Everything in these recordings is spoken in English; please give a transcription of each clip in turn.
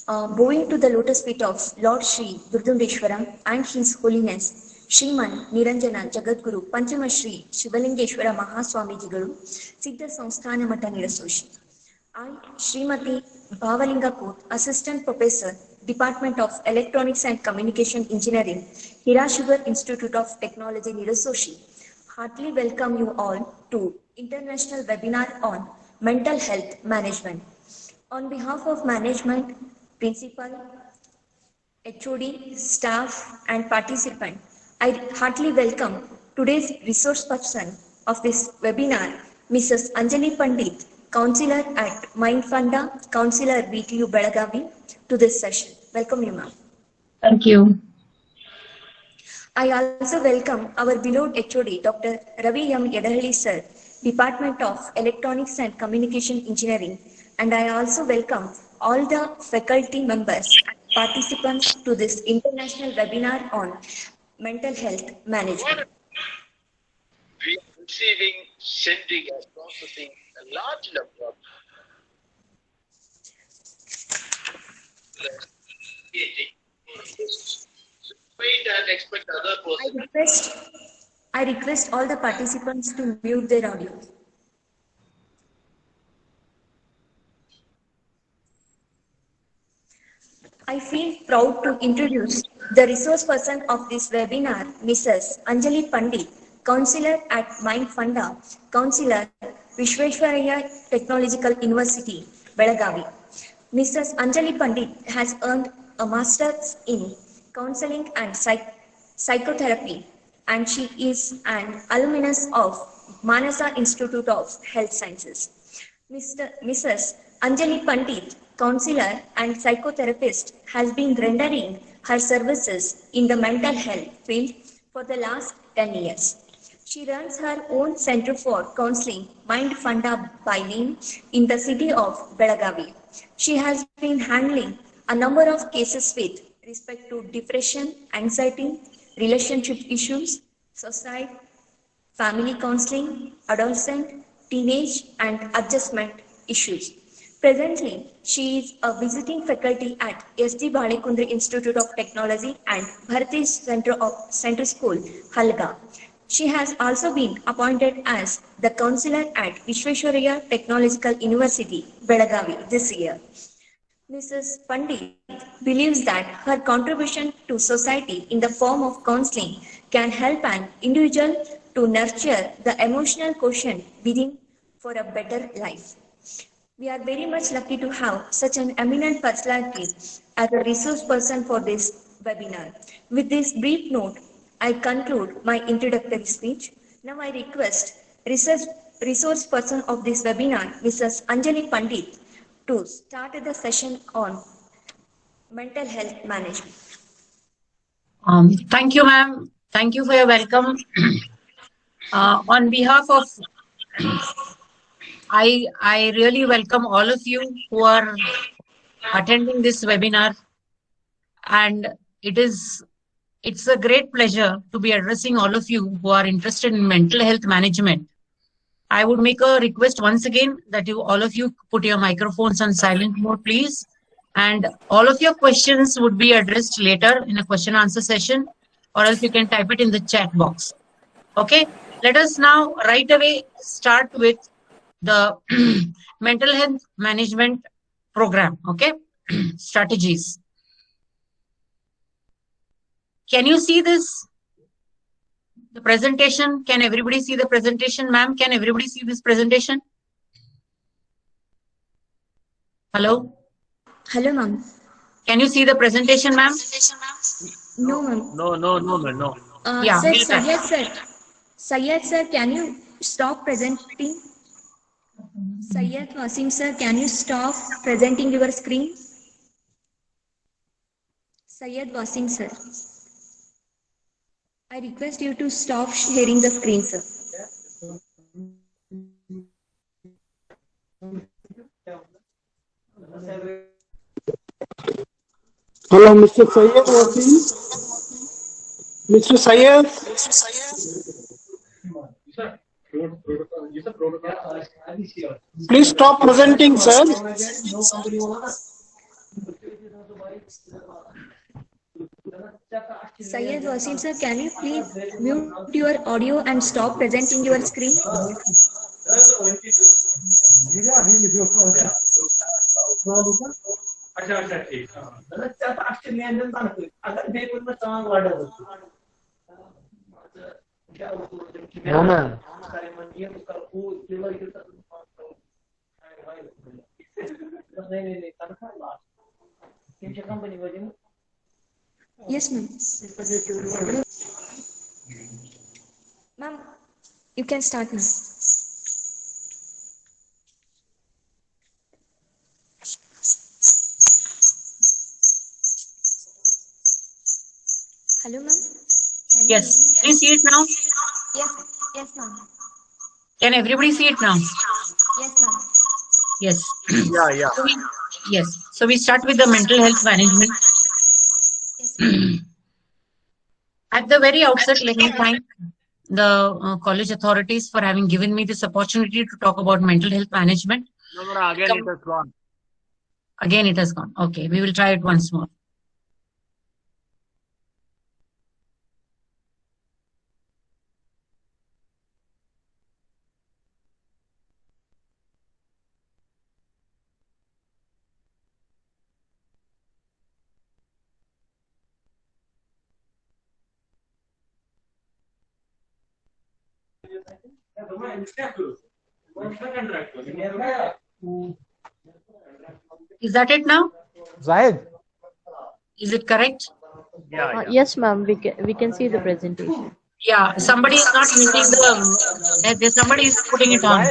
Bowing to the lotus feet of Lord Sri Durdundeshwaram and His Holiness Shriman Niranjana Jagadguru Panchama Shri Shivalingeshwara Mahaswamijigalu Siddha Samsthana Mata Nirasoshi. I, Srimati Bhavalinga Koot, Assistant Professor, Department of Electronics and Communication Engineering, Hirashugar Institute of Technology, Nirasoshi, heartily welcome you all to International Webinar on Mental Health Management. On behalf of management, principal, HOD, staff, and participant, I heartily welcome today's resource person of this webinar, Mrs. Anjali Pandit, Counselor at Mindfunda, Counselor VTU Belagavi, to this session. Welcome you, ma'am. Thank you. I also welcome our beloved HOD, Dr. Ravi M. Yedahalli, sir, Department of Electronics and Communication Engineering, and I also welcome all the faculty members, participants to this international webinar on mental health management. We are receiving, sending and processing a large number of wait and expect other person. I request all the participants to mute their audio. I feel proud to introduce the resource person of this webinar, Mrs. Anjali Pandit, Counselor at Mindfunda, Counselor, Vishweshwaraya Technological University, Belagavi. Mrs. Anjali Pandit has earned a master's in counseling and psychotherapy, and she is an alumnus of Manasa Institute of Health Sciences. Mrs. Anjali Pandit, counselor and psychotherapist, has been rendering her services in the mental health field for the last 10 years. She runs her own Center for Counseling, Mindfunda by name, in the city of Belagavi. She has been handling a number of cases with respect to depression, anxiety, relationship issues, suicide, family counseling, adolescent, teenage, and adjustment issues. Presently, she is a visiting faculty at SD Balekundri Institute of Technology and Bharati Center School, Halga. She has also been appointed as the counselor at Vishweshwaraya Technological University, Belagavi, this year. Mrs. Pandit believes that her contribution to society in the form of counseling can help an individual to nurture the emotional quotient within for a better life. We are very much lucky to have such an eminent personality as a resource person for this webinar. With this brief note, I conclude my introductory speech. Now I request resource person of this webinar, Mrs. Anjali Pandit, to start the session on mental health management. Thank you, ma'am. Thank you for your welcome. On behalf of, I really welcome all of you who are attending this webinar, and it's a great pleasure to be addressing all of you who are interested in mental health management. I would make a request once again that all of you put your microphones on silent mode, please. And all of your questions would be addressed later in a question answer session, or else you can type it in the chat box. Okay, let us now right away start with the mental health management program. Okay, strategies. Can you see this? The presentation, can everybody see the presentation? Ma'am, can everybody see this presentation? Hello? Hello, ma'am. Can you see the presentation, ma'am? No, ma'am. No. Yeah. Sir, Syed sir, can you stop presenting? Syed Wasim sir, can you stop presenting your screen? Syed Wasim sir, I request you to stop sharing the screen, sir. Hello, Mr. Syed Wasim. Mr. Syed. Please stop presenting, sir. Syed Wasim sir, can you please mute your audio and stop presenting your screen? No, ma'am. Yes, ma'am. Ma'am, you can start now. Hello, ma'am. Can you hear Yes. me? Can you see it now? Yes, yes, ma'am. Can everybody see it now? Yes, ma'am. Yes. Yeah, yeah. Yes. So we start with the mental health management. Yes, ma'am. At the very outset, let me thank the college authorities for having given me this opportunity to talk about mental health management. No, again it has gone. Again, it has gone. Okay, we will try it once more. Is that it now? Zahid? Is it correct? Yeah, Yes, ma'am. We can see the presentation. Yeah, somebody is not muting somebody is putting it on.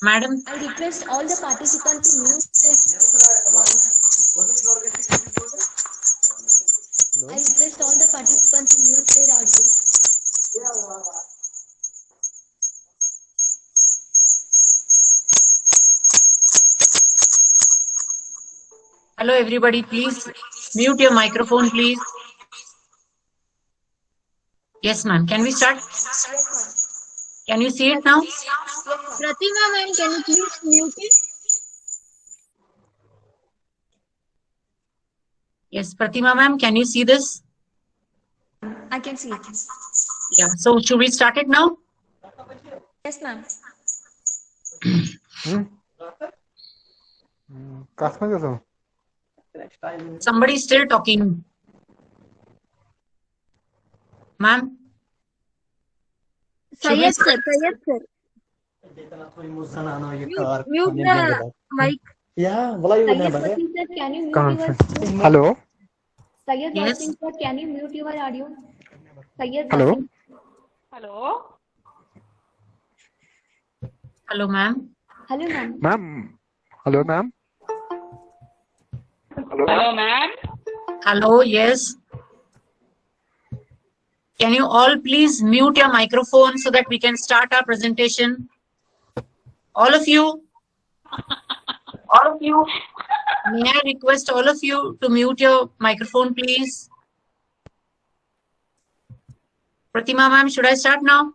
Madam, I request all the participants to mute their I request all the participants to mute their audio. hello everybody, please mute your microphone, please. Yes, ma'am. Can we start? Can you see it now? Pratima ma'am, can you please mute it? Yes, Pratima ma'am, can you see this? I can see it. Yeah. So should we start it now? Yes, ma'am. Somebody is still talking. Ma'am? Should we Syed sir, mute the mic. Yeah, Syed Wasim sir, can you mute your Hello? Syed Yes. Wasim sir, can you mute your audio? Syed Hello? Wasim. Hello, ma'am. Hello, ma'am. Ma'am? Hello, ma'am? Hello, yes. Can you all please mute your microphone so that we can start our presentation? All of you. All of you. May I request all of you to mute your microphone, please? Pratima ma'am, should I start now?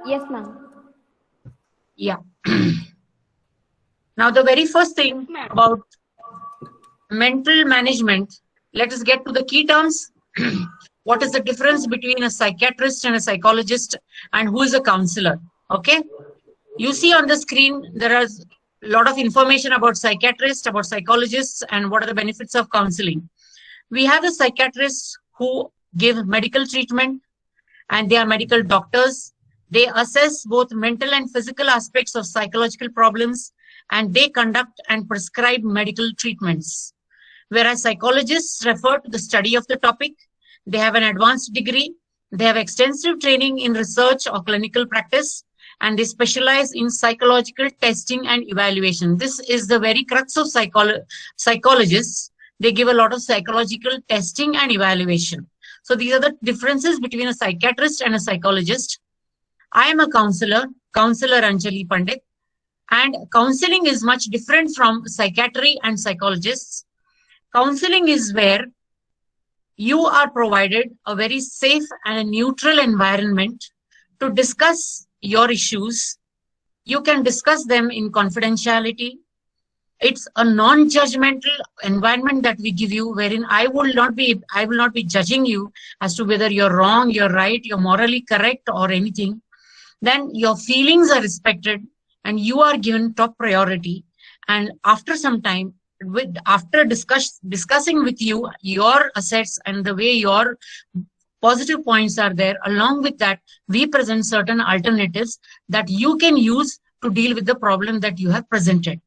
Yes, ma'am. Yeah. Now, the very first thing about mental management, let us get to the key terms. What is the difference between a psychiatrist and a psychologist, and who is a counselor? Okay. You see on the screen, there is a lot of information about psychiatrists, about psychologists, and what are the benefits of counseling. We have the psychiatrists who give medical treatment, and they are medical doctors. They assess both mental and physical aspects of psychological problems, and they conduct and prescribe medical treatments. Whereas psychologists refer to the study of the topic, they have an advanced degree, they have extensive training in research or clinical practice, and they specialize in psychological testing and evaluation. This is the very crux of psychologists. They give a lot of psychological testing and evaluation. So these are the differences between a psychiatrist and a psychologist. I am a counselor Anjali Pandit, and counseling is much different from psychiatry and psychologists. Counseling is where you are provided a very safe and a neutral environment to discuss your issues. You can discuss them in confidentiality. It's a non-judgmental environment that we give you, wherein I will not be judging you as to whether you're wrong, you're right, you're morally correct or anything. Then your feelings are respected and you are given top priority. And after some time, after discussing with you your assets and the way your positive points are there, along with that, we present certain alternatives that you can use to deal with the problem that you have presented.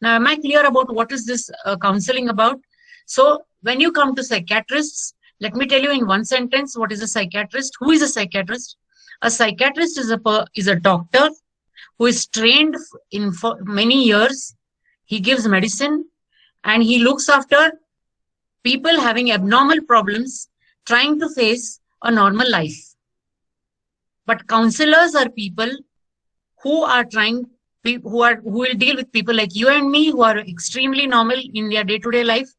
Now, am I clear about what is this counseling about? So when you come to psychiatrists, let me tell you in one sentence, what is a psychiatrist? Who is a psychiatrist? A psychiatrist is a doctor who is trained for many years. He gives medicine and he looks after people having abnormal problems, trying to face a normal life. But counselors are people who are who will deal with people like you and me, who are extremely normal in their day-to-day life,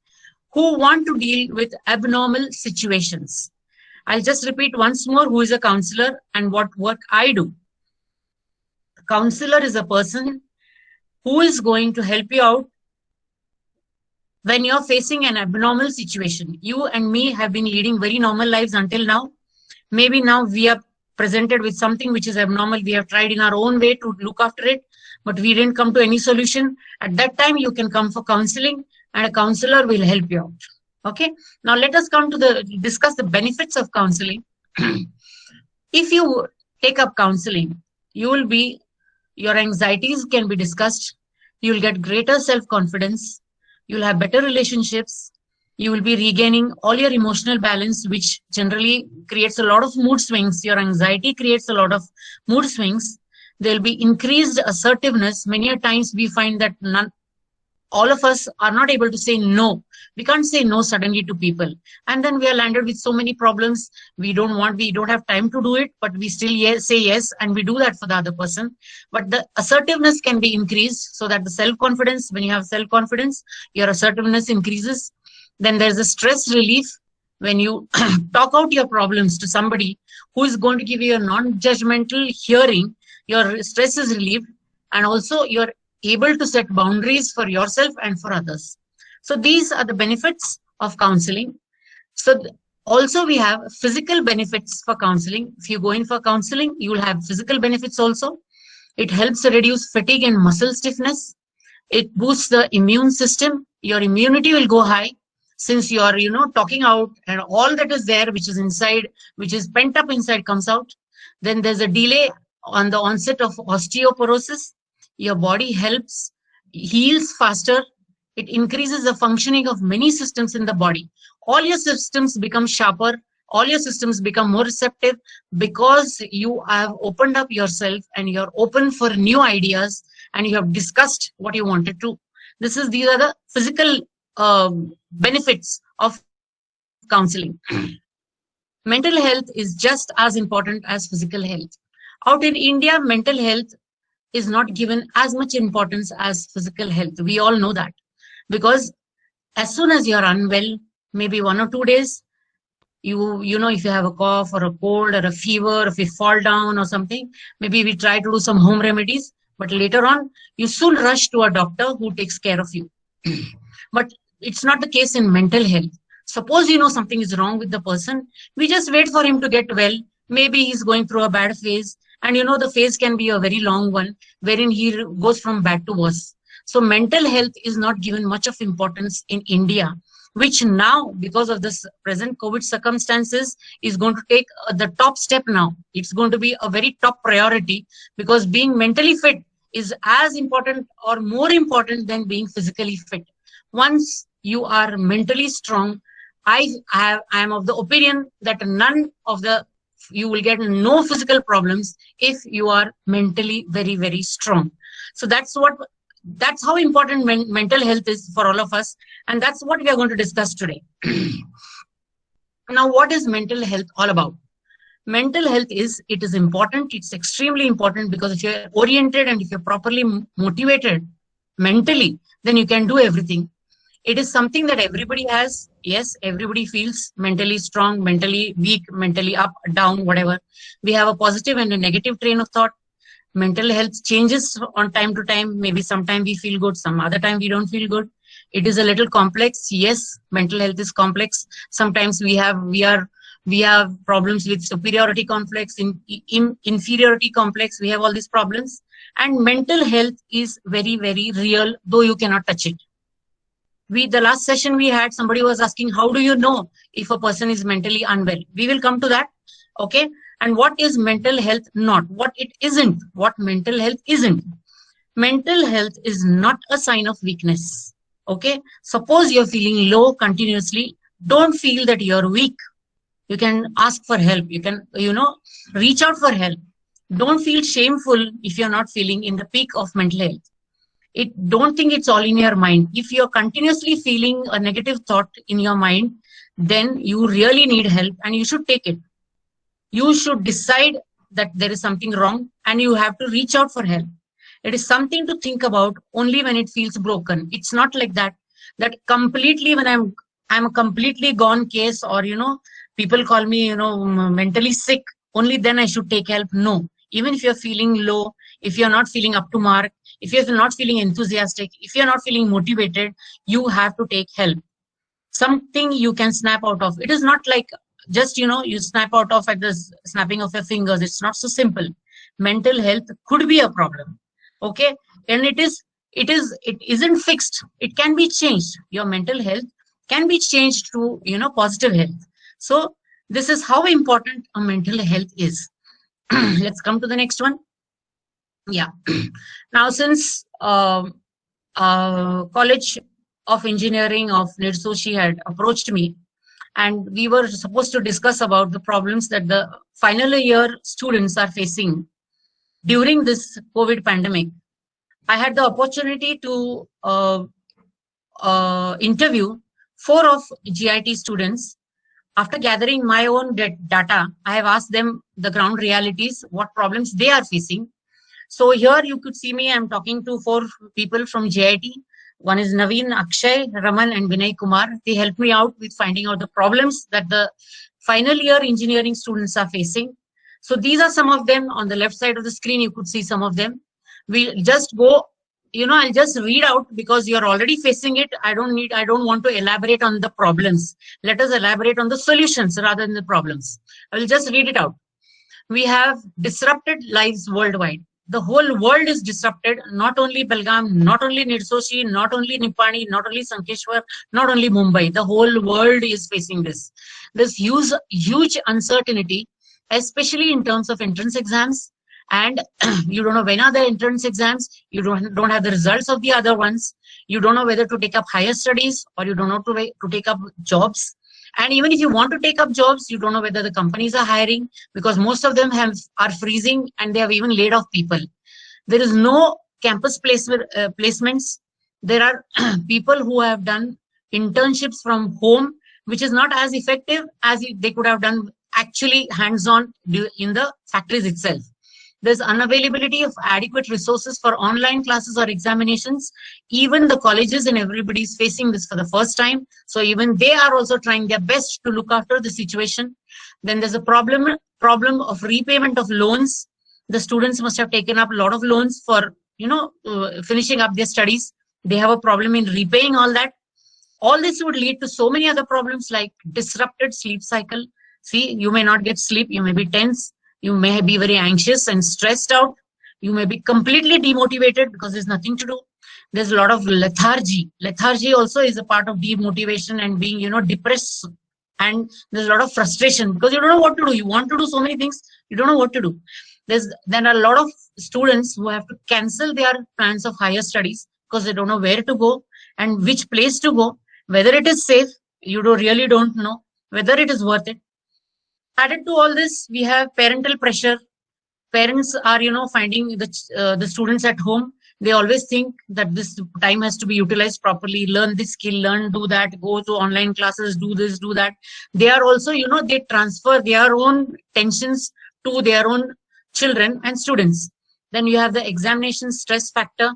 who want to deal with abnormal situations. I'll just repeat once more who is a counselor and what work I do. A counselor is a person who is going to help you out when you're facing an abnormal situation. You and me have been leading very normal lives until now. Maybe now we are presented with something which is abnormal. We have tried in our own way to look after it, but we didn't come to any solution. At that time, you can come for counseling and a counselor will help you out. Okay. Now let us come to discuss the benefits of counseling. If you take up counseling, your anxieties can be discussed. You'll get greater self-confidence. You'll have better relationships. You will be regaining all your emotional balance, which generally creates a lot of mood swings. Your anxiety creates a lot of mood swings. There'll be increased assertiveness. Many a times we find that all of us are not able to say no. We can't say no suddenly to people. And then we are landed with so many problems. We don't have time to do it, but we still say yes, and we do that for the other person. But the assertiveness can be increased so that the self-confidence, when you have self-confidence, your assertiveness increases. Then there's a stress relief when you talk out your problems to somebody who is going to give you a non-judgmental hearing. Your stress is relieved, and also you're able to set boundaries for yourself and for others. So these are the benefits of counseling. So also we have physical benefits for counseling. If you go in for counseling, you will have physical benefits also. It helps reduce fatigue and muscle stiffness. It boosts the immune system. Your immunity will go high since you are, talking out, and all that is there, which is inside, which is pent up inside, comes out. Then there's a delay on the onset of osteoporosis. Your body heals faster. It increases the functioning of many systems in the body. All your systems become sharper. All your systems become more receptive because you have opened up yourself and you're open for new ideas and you have discussed what you wanted to. These are the physical benefits of counseling. Mental health is just as important as physical health. Out in India, mental health is not given as much importance as physical health. We all know that. Because as soon as you're unwell, maybe 1 or 2 days, you know, if you have a cough or a cold or a fever, if you fall down or something, maybe we try to do some home remedies, but later on, you soon rush to a doctor who takes care of you. But it's not the case in mental health. Suppose something is wrong with the person, we just wait for him to get well. Maybe he's going through a bad phase, and the phase can be a very long one, wherein he goes from bad to worse. So mental health is not given much of importance in India, which now, because of this present COVID circumstances, is going to take the top step now. It's going to be a very top priority, because being mentally fit is as important or more important than being physically fit. Once you are mentally strong, I am of the opinion that you will get no physical problems if you are mentally very, very strong. So that's how important mental health is for all of us. And that's what we are going to discuss today. Now, what is mental health all about? Mental health is important. It's extremely important, because if you're oriented and if you're properly motivated mentally, then you can do everything. It is something that everybody has. Yes, everybody feels mentally strong, mentally weak, mentally up, down, whatever. We have a positive and a negative train of thought. Mental health changes on time to time. Maybe sometime we feel good, some other time we don't feel good. It is a little complex. Yes, mental health is complex. Sometimes we have problems with superiority complex, inferiority complex. We have all these problems, and mental health is very, very real, though you cannot touch it. The last session we had, somebody was asking, how do you know if a person is mentally unwell? We will come to that. Okay. And what is mental health not? What it isn't. What mental health isn't. Mental health is not a sign of weakness. Okay. Suppose you're feeling low continuously. Don't feel that you're weak. You can ask for help. You can, reach out for help. Don't feel shameful if you're not feeling in the peak of mental health. Don't think it's all in your mind. If you're continuously feeling a negative thought in your mind, then you really need help and you should take it. You should decide that there is something wrong and you have to reach out for help. It is something to think about only when it feels broken. It's not like that completely when I'm a completely gone case, or, people call me, mentally sick, only then I should take help. No, even if you're feeling low, if you're not feeling up to mark, if you're not feeling enthusiastic, if you're not feeling motivated, you have to take help. Something you can snap out of. It is not like just, you snap out of at the snapping of your fingers. It's not so simple. Mental health could be a problem. Okay. And it isn't fixed. It can be changed. Your mental health can be changed to, positive health. So this is how important a mental health is. Let's come to the next one. Yeah. Now, since College of Engineering of Nirsoshi had approached me, and we were supposed to discuss about the problems that the final year students are facing during this COVID pandemic, I had the opportunity to interview 4 of GIT students. After gathering my own data, I have asked them the ground realities, what problems they are facing. So here you could see me, I'm talking to 4 people from GIT. One is Naveen, Akshay, Raman, and Vinay Kumar. They helped me out with finding out the problems that the final year engineering students are facing. So these are some of them. On the left side of the screen, you could see some of them. We'll just go, I'll just read out because you're already facing it. I don't want to elaborate on the problems. Let us elaborate on the solutions rather than the problems. I will just read it out. We have disrupted lives worldwide. The whole world is disrupted, not only Belgaum, not only Nirsoshi, not only Nipani, not only Sankeshwar, not only Mumbai. The whole world is facing this. There's huge uncertainty, especially in terms of entrance exams. And you don't know when are the entrance exams. You don't have the results of the other ones. You don't know whether to take up higher studies, or you don't know to take up jobs. And even if you want to take up jobs, you don't know whether the companies are hiring, because most of them are freezing and they have even laid off people. There is no campus placements. There are people who have done internships from home, which is not as effective as they could have done actually hands-on in the factories itself. There's unavailability of adequate resources for online classes or examinations. Even the colleges and everybody is facing this for the first time. So even they are also trying their best to look after the situation. Then there's a problem of repayment of loans. The students must have taken up a lot of loans for, finishing up their studies. They have a problem in repaying all that. All this would lead to so many other problems like disrupted sleep cycle. See, you may not get sleep. You may be tense. You may be very anxious and stressed out. You may be completely demotivated because there's nothing to do. There's a lot of lethargy. Lethargy also is a part of demotivation and being, depressed. And there's a lot of frustration because you don't know what to do. You want to do so many things. You don't know what to do. There are a lot of students who have to cancel their plans of higher studies because they don't know where to go and which place to go, whether it is safe. You really don't know whether it is worth it. Added to all this, we have parental pressure. Parents are, finding the students at home. They always think that this time has to be utilized properly, learn this skill, do that, go to online classes, do this, do that. They are also, they transfer their own tensions to their own children and students. Then you have the examination stress factor.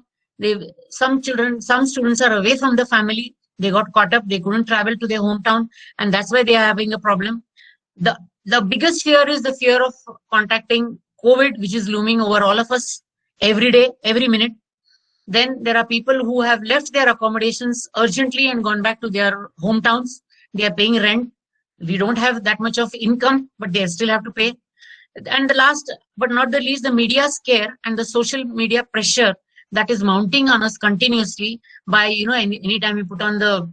Some students are away from the family. They got caught up. They couldn't travel to their hometown. And that's why they are having a problem. The biggest fear is the fear of contacting COVID, which is looming over all of us. every day, every minute. Then there are people who have left their accommodations urgently and gone back to their hometowns. They are paying rent. We don't have that much of income, but they still have to pay. And the last but not the least, the media scare and the social media pressure that is mounting on us continuously by, anytime you put on the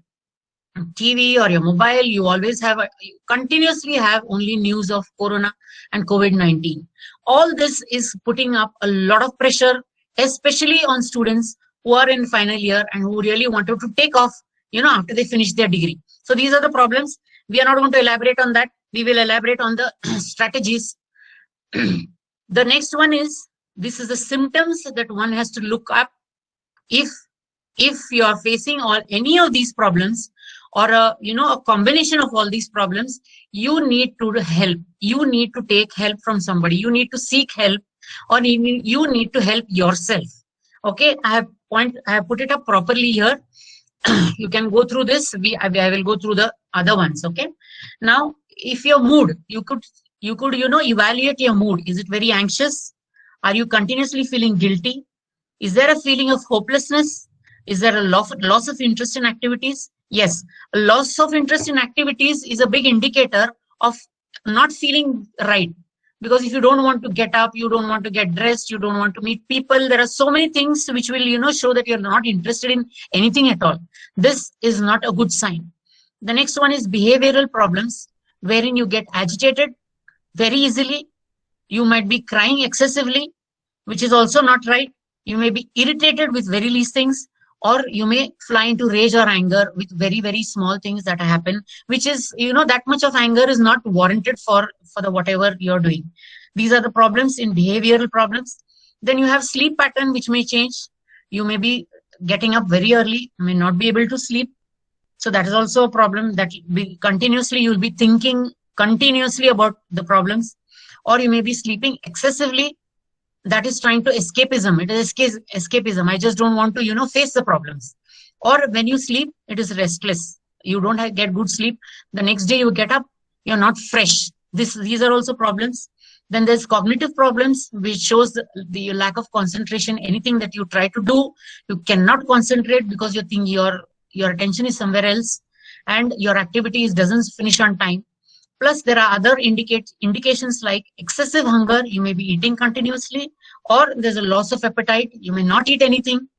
TV or your mobile, you always you continuously have only news of Corona and COVID-19. All this is putting up a lot of pressure, especially on students who are in final year and who really wanted to take off, after they finish their degree. So these are the problems. We are not going to elaborate on that. We will elaborate on the strategies. The next one is, this is the symptoms that one has to look up if you are facing any of these problems, or a combination of all these problems. You need to help. You need to take help from somebody. You need to seek help, or you need to help yourself. Okay, I have put it up properly here. You can go through this. I will go through the other ones. Okay. Now, if your mood, you could evaluate your mood. Is it very anxious? Are you continuously feeling guilty? Is there a feeling of hopelessness? Is there a loss of interest in activities? Yes, a loss of interest in activities is a big indicator of not feeling right. Because if you don't want to get up, you don't want to get dressed, you don't want to meet people, there are so many things which will, show that you're not interested in anything at all. This is not a good sign. The next one is behavioral problems, wherein you get agitated very easily. You might be crying excessively, which is also not right. You may be irritated with very least things, or you may fly into rage or anger with very, very small things that happen, which is, that much of anger is not warranted for the whatever you're doing. These are the problems in behavioral problems. Then you have sleep pattern, which may change. You may be getting up very early, may not be able to sleep. So that is also a problem that you'll be thinking continuously about the problems, or you may be sleeping excessively. That is trying to escapism. It is escapism. I just don't want to, face the problems. Or when you sleep, it is restless. You don't get good sleep. The next day you get up, you're not fresh. These are also problems. Then there's cognitive problems, which shows the lack of concentration. Anything that you try to do, you cannot concentrate because you think your attention is somewhere else, and your activities doesn't finish on time. Plus, there are other indications like excessive hunger. You may be eating continuously, or there's a loss of appetite. You may not eat anything,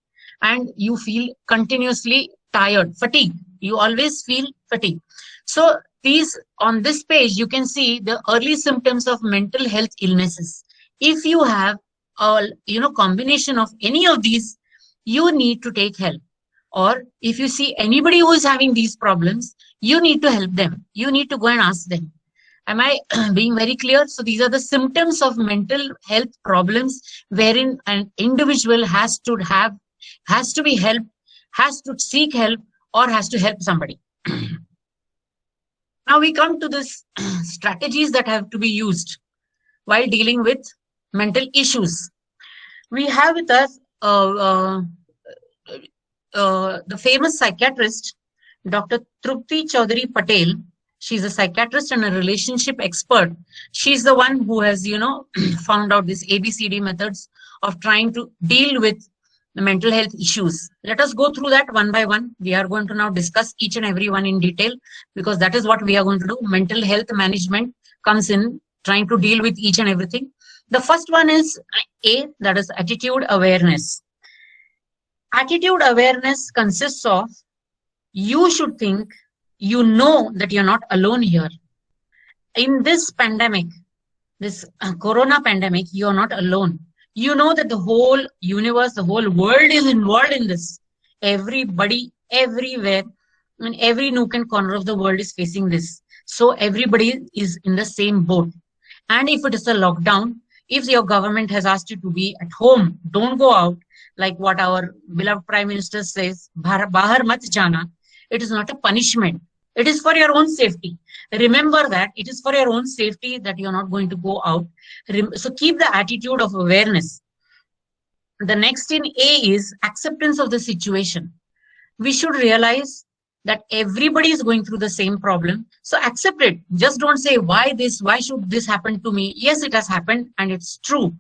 and you feel continuously tired, fatigue. You always feel fatigue. So on this page, you can see the early symptoms of mental health illnesses. If you have a combination of any of these, you need to take help. Or if you see anybody who is having these problems, you need to help them. You need to go and ask them. Am I being very clear? So these are the symptoms of mental health problems wherein an individual has to be helped, has to seek help, or has to help somebody. Now we come to this strategies that have to be used while dealing with mental issues. We have with us the famous psychiatrist, Dr. Trupti Chaudhary Patel. She's a psychiatrist and a relationship expert. She's the one who has, found out these ABCD methods of trying to deal with the mental health issues. Let us go through that one by one. We are going to now discuss each and every one in detail, because that is what we are going to do. Mental health management comes in trying to deal with each and everything. The first one is A, that is attitude awareness. Attitude awareness consists of, you should think, that you're not alone here. In this pandemic, this corona pandemic, you're not alone. You know that the whole universe, the whole world is involved in this. Everybody, everywhere, in every nook and corner of the world is facing this. So everybody is in the same boat. And if it is a lockdown, if your government has asked you to be at home, don't go out, like what our beloved Prime Minister says, Bahar mat jana, it is not a punishment. It is for your own safety. Remember that it is for your own safety that you're not going to go out. So keep the attitude of awareness. The next in A is acceptance of the situation. We should realize that everybody is going through the same problem. So accept it. Just don't say, why this? Why should this happen to me? Yes, it has happened and it's true.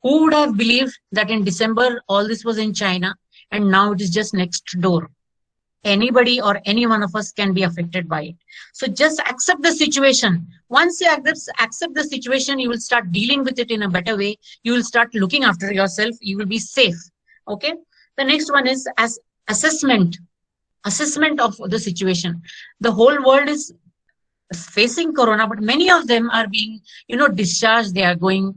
Who would have believed that in December, all this was in China and now it is just next door? Anybody or any one of us can be affected by it. So just accept the situation. Once you accept the situation, you will start dealing with it in a better way. You will start looking after yourself. You will be safe. Okay. The next one is as assessment of the situation. The whole world is facing corona, but many of them are being, discharged. They are going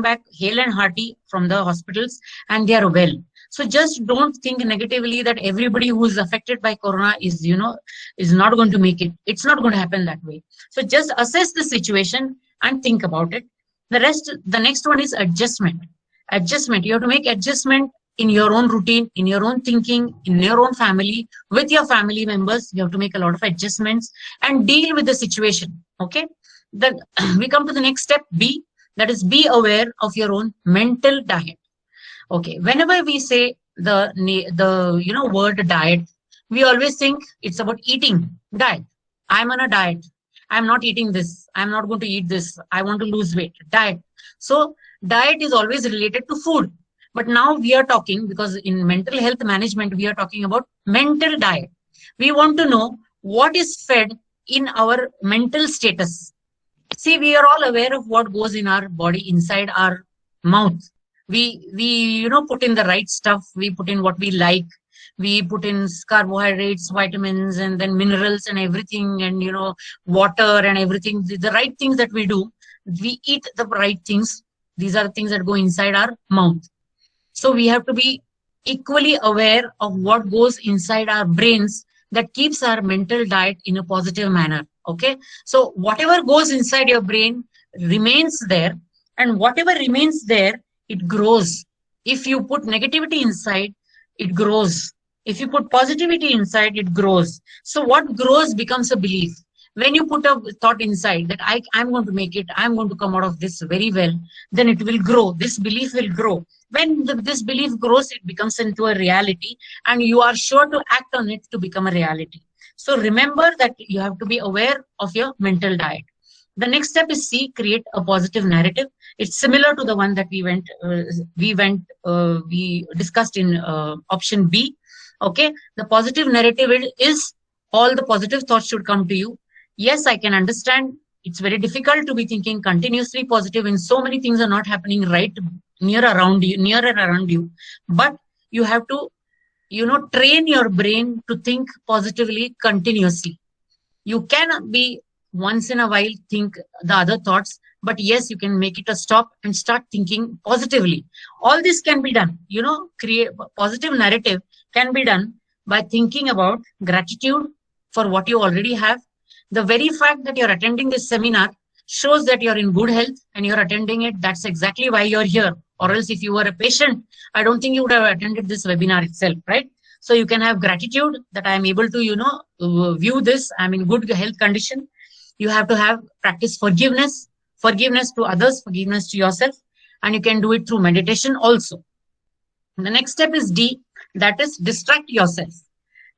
back hale and hearty from the hospitals and they are well. So just don't think negatively that everybody who is affected by corona is not going to make it. It's not going to happen that way. So just assess the situation and think about it. The next one is adjustment. You have to make adjustment in your own routine, in your own thinking, in your own family, with your family members. You have to make a lot of adjustments and deal with the situation. Okay. Then we come to the next step, B, that is be aware of your own mental diet. Okay. Whenever we say the word diet, we always think it's about eating. Diet. I'm on a diet. I'm not eating this. I'm not going to eat this. I want to lose weight. Diet. So diet is always related to food. But now we are talking, because in mental health management, we are talking about mental diet. We want to know what is fed in our mental status. See, we are all aware of what goes in our body, inside our mouth. We put in the right stuff. We put in what we like. We put in carbohydrates, vitamins, and then minerals and everything, and, water and everything. The right things that we do, we eat the right things. These are the things that go inside our mouth. So we have to be equally aware of what goes inside our brains that keeps our mental diet in a positive manner. Okay. So whatever goes inside your brain remains there, and whatever remains there, it grows. If you put negativity inside, it grows. If you put positivity inside, it grows. So what grows becomes a belief. When you put a thought inside that I'm going to make it, I'm going to come out of this very well, then it will grow. This belief will grow. When this belief grows, it becomes into a reality, and you are sure to act on it to become a reality. So remember that you have to be aware of your mental diet. The next step is C, create a positive narrative. It's similar to the one that we discussed in option B. Okay, the positive narrative is all the positive thoughts should come to you. Yes, I can understand. It's very difficult to be thinking continuously positive when so many things are not happening right near and around you. But you have to, train your brain to think positively continuously. You cannot be once in a while think the other thoughts, but yes, you can make it a stop and start thinking positively. All this can be done. Create positive narrative can be done by thinking about gratitude for what you already have. The very fact that you're attending this seminar shows that you're in good health and you're attending it. That's exactly why you're here. Or else if you were a patient, I don't think you would have attended this webinar itself, right? So you can have gratitude that I'm able to, view this. I'm in good health condition. You have to practice forgiveness to others, forgiveness to yourself. And you can do it through meditation also. The next step is D, that is distract yourself.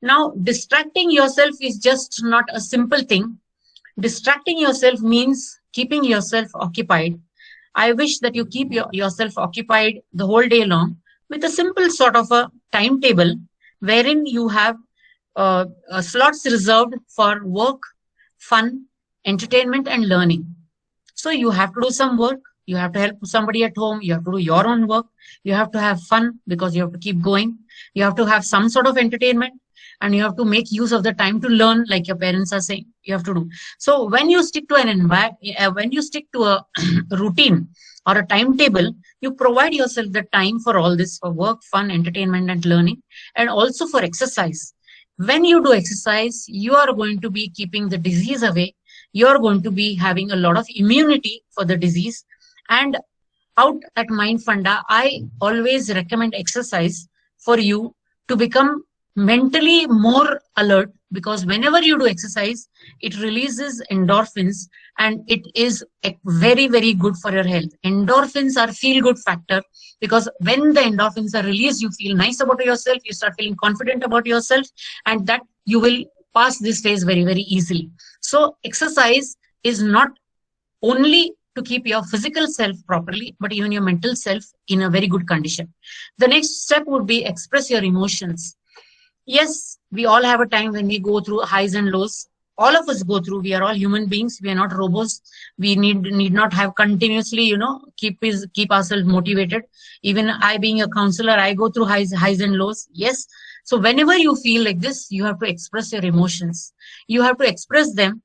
Now, distracting yourself is just not a simple thing. Distracting yourself means keeping yourself occupied. I wish that you keep yourself occupied the whole day long with a simple sort of a timetable wherein you have slots reserved for work, fun, entertainment, and learning. So you have to do some work. You have to help somebody at home. You have to do your own work. You have to have fun because you have to keep going. You have to have some sort of entertainment. And you have to make use of the time to learn, like your parents are saying you have to do. So when you stick to a routine or a timetable, you provide yourself the time for all this, for work, fun, entertainment, and learning, and also for exercise. When you do exercise, you are going to be keeping the disease away. You are going to be having a lot of immunity for the disease. And out at Mind Funda, I always recommend exercise for you to become mentally more alert, because whenever you do exercise, it releases endorphins and it is very, very good for your health. Endorphins are feel-good factor, because when the endorphins are released, you feel nice about yourself, you start feeling confident about yourself, and that you will pass this phase very, very easily. So exercise is not only to keep your physical self properly, but even your mental self in a very good condition. The next step would be express your emotions. Yes, we all have a time when we go through highs and lows. All of us go through. We are all human beings. We are not robots. We need not have continuously, keep ourselves motivated. Even I, being a counselor, I go through highs and lows. Yes. So whenever you feel like this, you have to express your emotions. You have to express them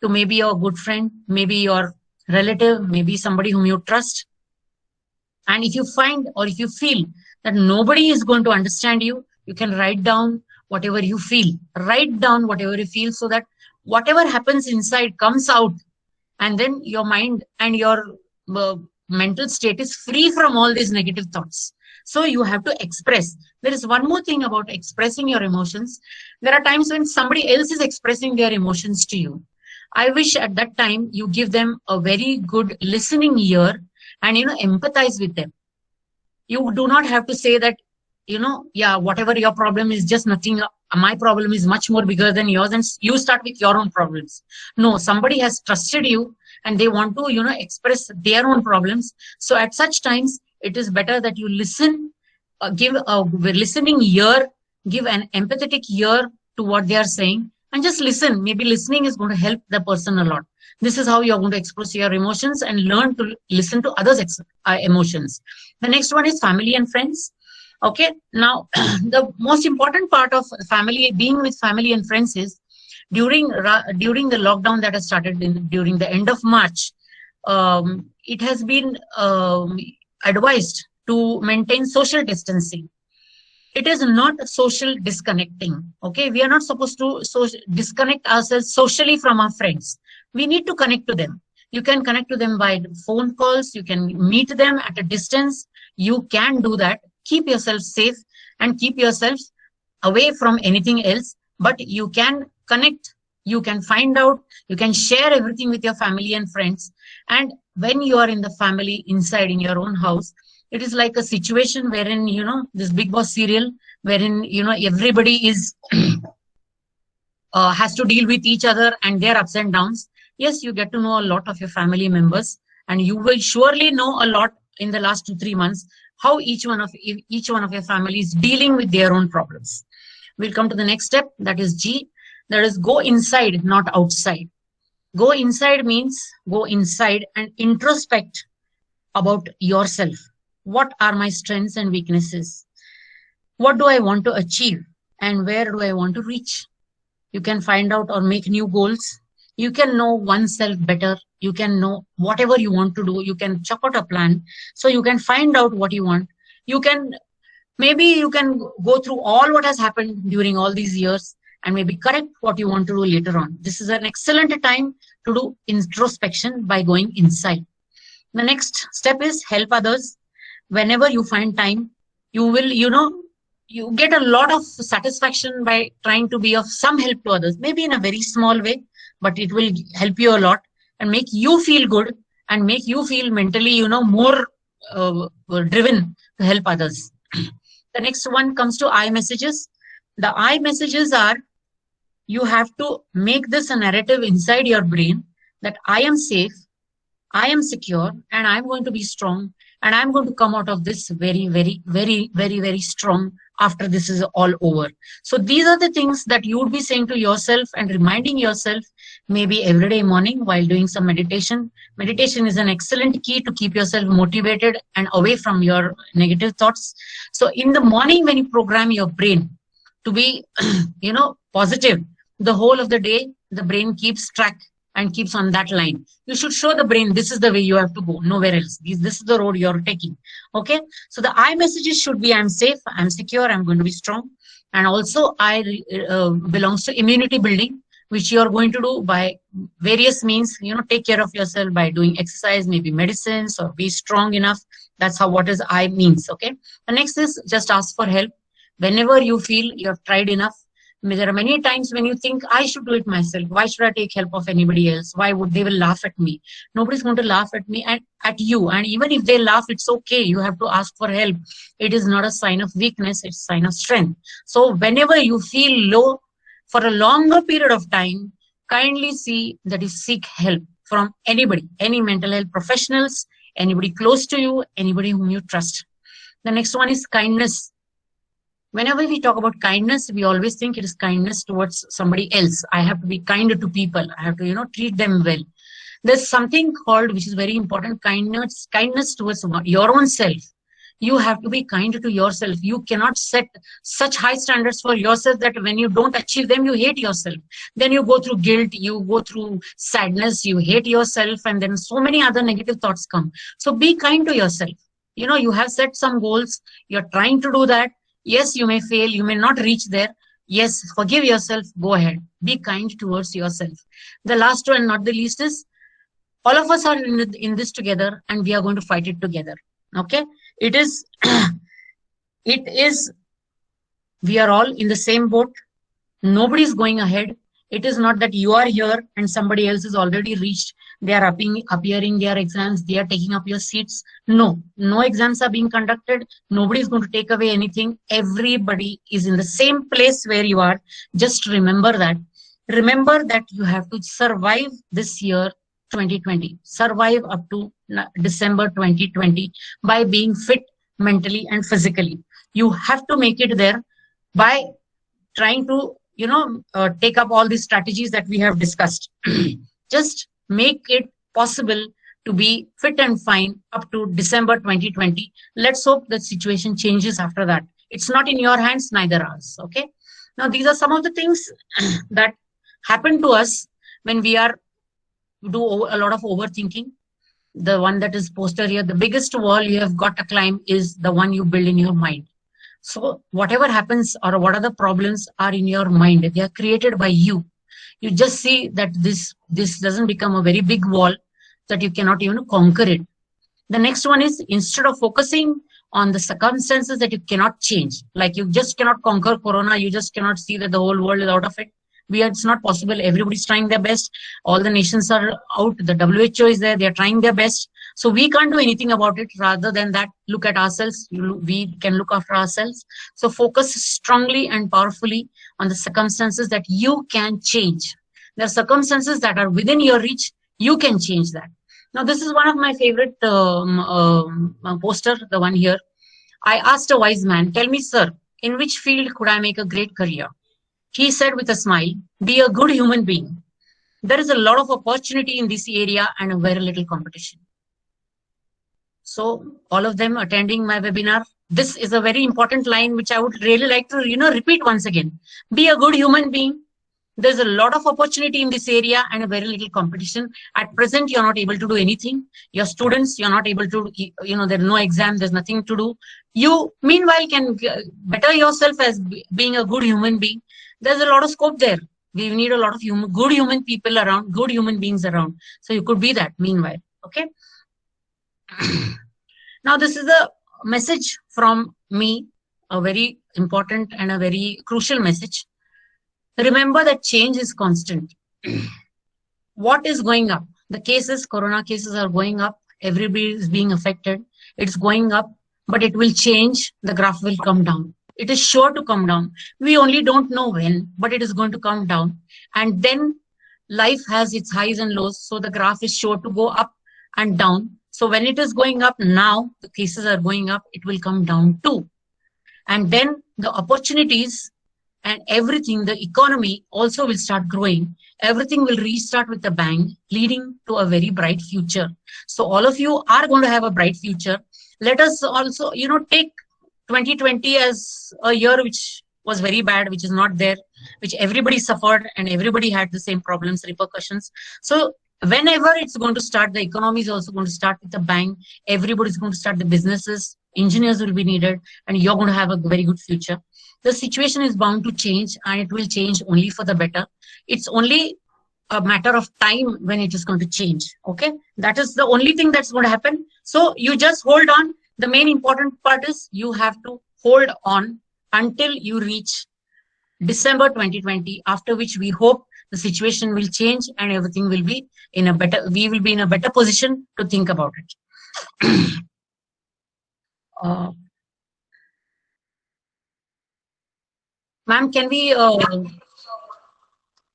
to maybe your good friend, maybe your relative, maybe somebody whom you trust. And if you find or if you feel that nobody is going to understand you, you can write down whatever you feel. Write down whatever you feel so that whatever happens inside comes out. And then your mind and your mental state is free from all these negative thoughts. So you have to express. There is one more thing about expressing your emotions. There are times when somebody else is expressing their emotions to you. I wish at that time you give them a very good listening ear and, empathize with them. You do not have to say that, whatever your problem is, just nothing. My problem is much more bigger than yours, and you start with your own problems. No, somebody has trusted you and they want to, express their own problems. So at such times, it is better that you listen, give a listening ear, give an empathetic ear to what they are saying, and just listen. Maybe listening is going to help the person a lot. This is how you're going to express your emotions and learn to listen to others' emotions. The next one is family and friends. Okay, now the most important part of family, being with family and friends, is during the lockdown that has started during the end of March. It has been advised to maintain social distancing. It is not social disconnecting. Okay, we are not supposed to disconnect ourselves socially from our friends. We need to connect to them. You can connect to them by phone calls. You can meet them at a distance. You can do that. Keep yourself safe and keep yourself away from anything else. But you can connect. You can find out. You can share everything with your family and friends. And when you are in the family inside in your own house, it is like a situation wherein, this Big Boss serial, wherein, everybody is has to deal with each other and their ups and downs. Yes, you get to know a lot of your family members, and you will surely know a lot in the last 2-3 months how each one of your family is dealing with their own problems. We'll come to the next step, that is G. That is go inside, not outside. Go inside means go inside and introspect about yourself. What are my strengths and weaknesses? What do I want to achieve? And where do I want to reach? You can find out or make new goals. You can know oneself better. You can know whatever you want to do. You can chalk out a plan. So you can find out what you want. Maybe you can go through all what has happened during all these years and maybe correct what you want to do later on. This is an excellent time to do introspection by going inside. The next step is help others. Whenever you find time, you will, you get a lot of satisfaction by trying to be of some help to others, maybe in a very small way, but it will help you a lot and make you feel good and make you feel mentally, more driven to help others. The next one comes to I messages. The I messages are, you have to make this a narrative inside your brain that I am safe, I am secure, and I'm going to be strong, and I'm going to come out of this very, very, very, very, very strong after this is all over. So these are the things that you would be saying to yourself and reminding yourself maybe every day morning while doing some meditation. Meditation is an excellent key to keep yourself motivated and away from your negative thoughts. So in the morning when you program your brain to be, positive, the whole of the day, the brain keeps track and keeps on that line. You should show the brain this is the way you have to go, nowhere else. This is the road you're taking. Okay. So the I messages should be I'm safe, I'm secure, I'm going to be strong. And also I belongs to immunity building, which you are going to do by various means, take care of yourself by doing exercise, maybe medicines, or be strong enough. That's how what is I means. Okay. The next is just ask for help. Whenever you feel you have tried enough, there are many times when you think I should do it myself. Why should I take help of anybody else? Why would they will laugh at me? Nobody's going to laugh at me and at you. And even if they laugh, it's okay. You have to ask for help. It is not a sign of weakness. It's a sign of strength. So whenever you feel low, for a longer period of time, kindly see that you seek help from anybody, any mental health professionals, anybody close to you, anybody whom you trust. The next one is kindness. Whenever we talk about kindness, we always think it is kindness towards somebody else. I have to be kind to people. I have to, treat them well. There's something called, which is very important, kindness towards your own self. You have to be kind to yourself. You cannot set such high standards for yourself that when you don't achieve them, you hate yourself. Then you go through guilt, you go through sadness, you hate yourself, and then so many other negative thoughts come. So be kind to yourself. You have set some goals. You're trying to do that. Yes, you may fail. You may not reach there. Yes, forgive yourself. Go ahead. Be kind towards yourself. The last one, not the least, is all of us are in this together, and we are going to fight it together. Okay? It is, we are all in the same boat. Nobody is going ahead. It is not that you are here and somebody else is already reached. They are appearing their exams. They are taking up your seats. No exams are being conducted. Nobody is going to take away anything. Everybody is in the same place where you are. Just remember that. Remember that you have to survive this year 2020. Survive up to December 2020 by being fit mentally and physically. You have to make it there by trying to take up all these strategies that we have discussed. Just make it possible to be fit and fine up to December 2020. Let's hope the situation changes after that. It's not in your hands, neither ours. Okay. Now, these are some of the things that happen to us when we do a lot of overthinking. The one that is posted here, the biggest wall you have got to climb is the one you build in your mind. So whatever happens or what are the problems are in your mind. They are created by you. You just see that this doesn't become a very big wall that you cannot even conquer it. The next one is, instead of focusing on the circumstances that you cannot change, like you just cannot conquer corona, you just cannot see that the whole world is out of it. It's not possible. Everybody's trying their best. All the nations are out. The WHO is there. They're trying their best. So we can't do anything about it. Rather than that, look at ourselves. We can look after ourselves. So focus strongly and powerfully on the circumstances that you can change. There are circumstances that are within your reach. You can change that. Now, this is one of my favorite poster, the one here. I asked a wise man, tell me, sir, in which field could I make a great career? He said with a smile, be a good human being. There is a lot of opportunity in this area and very little competition. So all of them attending my webinar, this is a very important line which I would really like to repeat once again. Be a good human being. There's a lot of opportunity in this area and a very little competition. At present, you're not able to do anything. Your students, you're not able to, there's no exam, there's nothing to do. You, meanwhile, can better yourself as being a good human being. There's a lot of scope there. We need a lot of good human people around, good human beings around. So you could be that meanwhile. Okay. Now, this is a message from me, a very important and a very crucial message. Remember that change is constant. What is going up? The cases, corona cases are going up. Everybody is being affected. It's going up, but it will change. The graph will come down. It is sure to come down. We only don't know when, but it is going to come down. And then life has its highs and lows. So the graph is sure to go up and down. So when it is going up now, the cases are going up, it will come down too. And then the opportunities and everything, the economy also will start growing. Everything will restart with a bang, leading to a very bright future. So all of you are going to have a bright future. Let us also, take 2020 as a year which was very bad, which is not there, which everybody suffered and everybody had the same problems, repercussions. So whenever it's going to start, the economy is also going to start with a bang. Everybody's going to start the businesses, engineers will be needed, and you're going to have a very good future. The situation is bound to change, and it will change only for the better. It's only a matter of time when it is going to change. Okay, that is the only thing that's going to happen. So you just hold on. The main important part is you have to hold on until you reach December 2020, after which we hope the situation will change and everything will be in a better, we will be in a better position to think about it. Ma'am, can we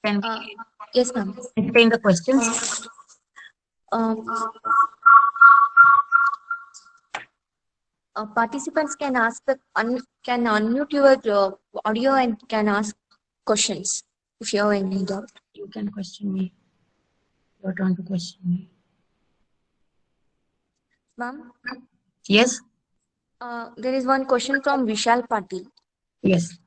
Can we Yes, ma'am. entertain the questions? Um, participants can ask can unmute your audio and can ask questions if you have any doubt. You can question me. Your turn to question me. Ma'am, Yes? there is one question from Vishal Patil. Yes.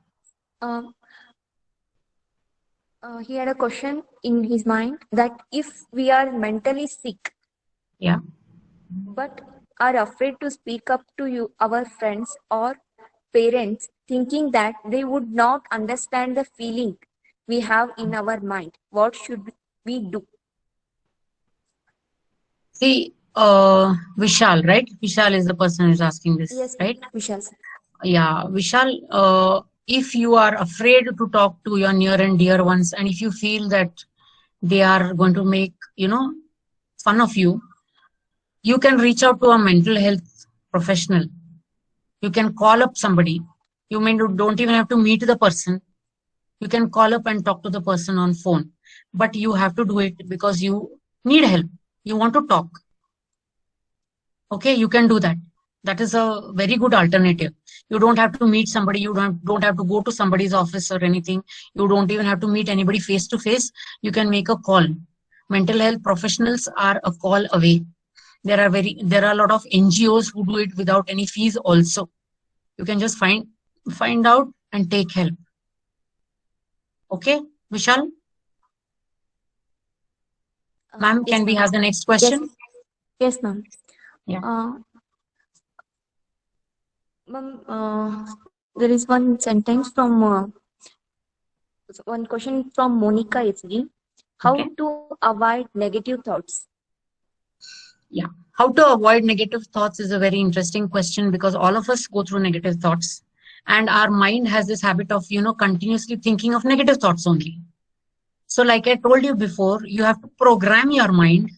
He had a question in his mind that if we are mentally sick, Yeah. but are afraid to speak up to our friends or parents, thinking that they would not understand the feeling we have in our mind, what should we do? See, Vishal, right? Vishal is the person who's asking this, Yes, right? Vishal. Yeah, Vishal, if you are afraid to talk to your near and dear ones, and if you feel that they are going to make, fun of you, you can reach out to a mental health professional. You can call up somebody. You don't even have to meet the person. You can call up and talk to the person on phone, but you have to do it because you need help. You want to talk. Okay, you can do that. That is a very good alternative. You don't have to meet somebody. You don't have to go to somebody's office or anything. You don't even have to meet anybody face to face. You can make a call. Mental health professionals are a call away. There are a lot of NGOs who do it without any fees also. You can just find out and take help. Okay, Vishal? Ma'am, Yes, can we ma'am. have the next question? Yes, ma'am. Yeah. Ma'am, there is one sentence from one question from Monica SG. How Okay. to avoid negative thoughts? Yeah. How to avoid negative thoughts is a very interesting question because all of us go through negative thoughts and our mind has this habit of, continuously thinking of negative thoughts only. So like I told you before, you have to program your mind.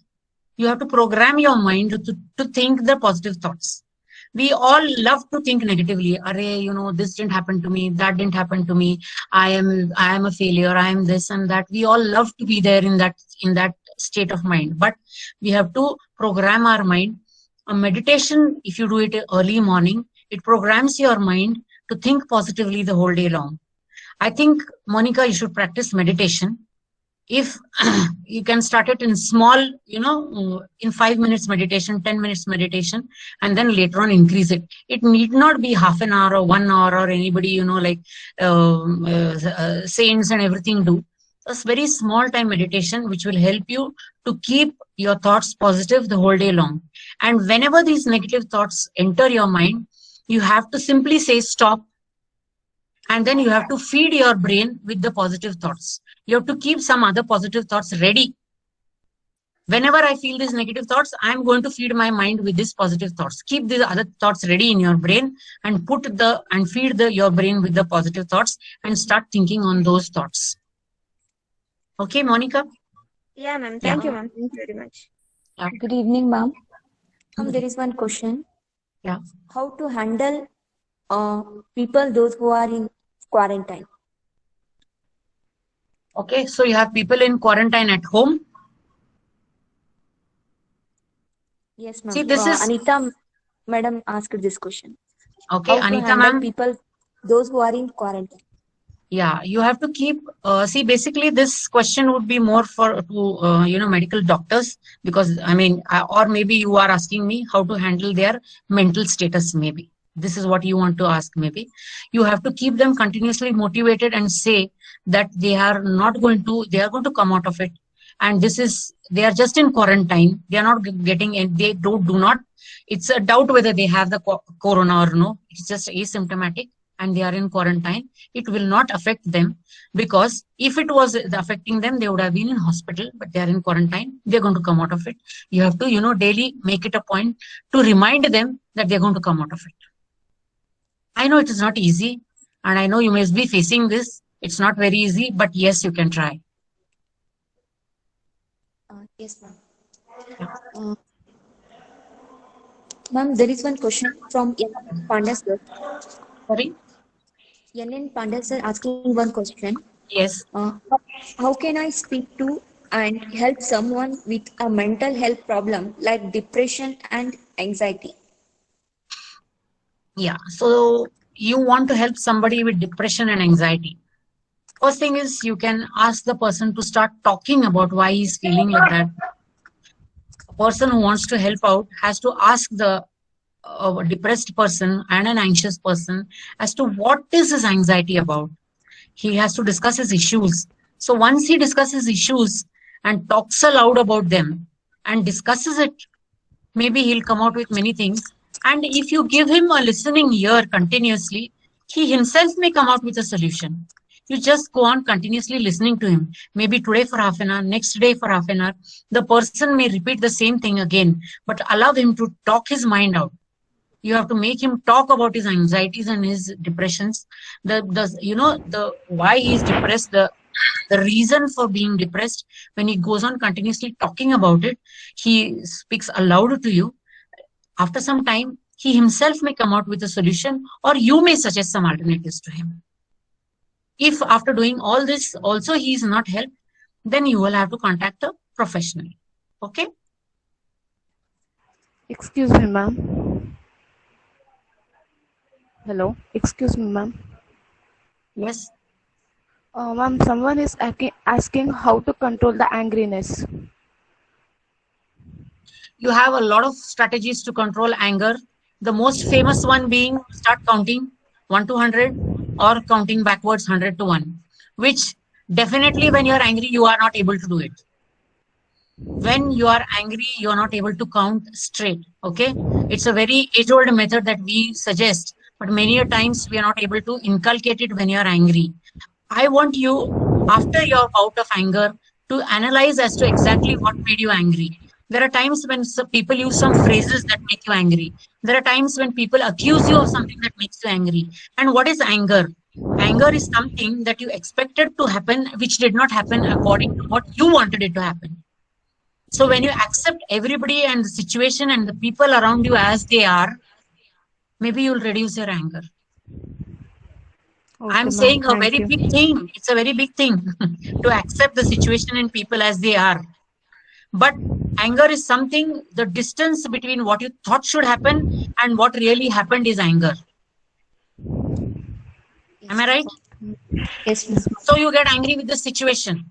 You have to program your mind to think the positive thoughts. We all love to think negatively. Array, this didn't happen to me. That didn't happen to me. I am a failure. I am this and that. We all love to be there in that state of mind. But we have to program our mind. A meditation, if you do it early morning, it programs your mind to think positively the whole day long. I think, Monica, you should practice meditation. If you can start it in small, in 5 minutes meditation, 10 minutes meditation, and then later on increase it. It need not be half an hour or 1 hour or anybody, like saints and everything do. A very small time meditation, which will help you to keep your thoughts positive the whole day long. And whenever these negative thoughts enter your mind, you have to simply say stop. And then you have to feed your brain with the positive thoughts. You have to keep some other positive thoughts ready. Whenever I feel these negative thoughts, I'm going to feed my mind with these positive thoughts. Keep these other thoughts ready in your brain and feed your brain with the positive thoughts and start thinking on those thoughts. Okay, Monica? Yeah, ma'am. Thank you, ma'am. Thank you very much. Yeah. Good evening, ma'am. There is one question. Yeah. How to handle people, those who are in quarantine? Okay, so you have people in quarantine at home. Yes, ma'am. See, this is Anita madam asked this question. Okay, How Anita to handle ma'am. people, those who are in quarantine? Yeah, you have to keep, basically this question would be more to medical doctors, because or maybe you are asking me how to handle their mental status. Maybe this is what you want to ask. Maybe you have to keep them continuously motivated and say that they are going to come out of it. And they are just in quarantine. They are not they do not, it's a doubt whether they have the corona or no. It's just asymptomatic and they are in quarantine. It will not affect them, because if it was affecting them, they would have been in hospital, but they are in quarantine. They're going to come out of it. You have to, daily make it a point to remind them that they're going to come out of it. I know it is not easy, and I know you must be facing this. It's not very easy, but yes, you can try. Yes, ma'am. Ma'am, there is one question from N.N. Pandya sir. Sorry? N.N. Pandya sir asking one question. Yes. how can I speak to and help someone with a mental health problem like depression and anxiety? Yeah, so you want to help somebody with depression and anxiety. First thing is you can ask the person to start talking about why he's feeling like that. A person who wants to help out has to ask the depressed person and an anxious person as to what is his anxiety about. He has to discuss his issues. So once he discusses issues and talks aloud about them and discusses it, maybe he'll come out with many things. And if you give him a listening ear continuously, he himself may come out with a solution. You just go on continuously listening to him. Maybe today for half an hour, next day for half an hour. The person may repeat the same thing again, but allow him to talk his mind out. You have to make him talk about his anxieties and his depressions. The why he's depressed, the reason for being depressed. When he goes on continuously talking about it, he speaks aloud to you. After some time, he himself may come out with a solution, or you may suggest some alternatives to him. If after doing all this also he is not helped, then you will have to contact a professional. Okay? Excuse me, ma'am. Hello. Excuse me, ma'am. Yes. Ma'am, someone is asking how to control the angriness. You have a lot of strategies to control anger. The most famous one being start counting 1 to 100 or counting backwards 100 to 1, which definitely when you're angry, you are not able to do it. When you are angry, you are not able to count straight. Okay. It's a very age-old method that we suggest, but many a times we are not able to inculcate it when you are angry. I want you, after your bout of anger, to analyze as to exactly what made you angry. There are times when people use some phrases that make you angry. There are times when people accuse you of something that makes you angry. And what is anger? Anger is something that you expected to happen, which did not happen according to what you wanted it to happen. So when you accept everybody and the situation and the people around you as they are, maybe you'll reduce your anger. Okay, I'm saying a very big thing. It's a very big thing to accept the situation and people as they are. But anger is something, the distance between what you thought should happen and what really happened is anger. Am I right? Yes, ma'am. So you get angry with the situation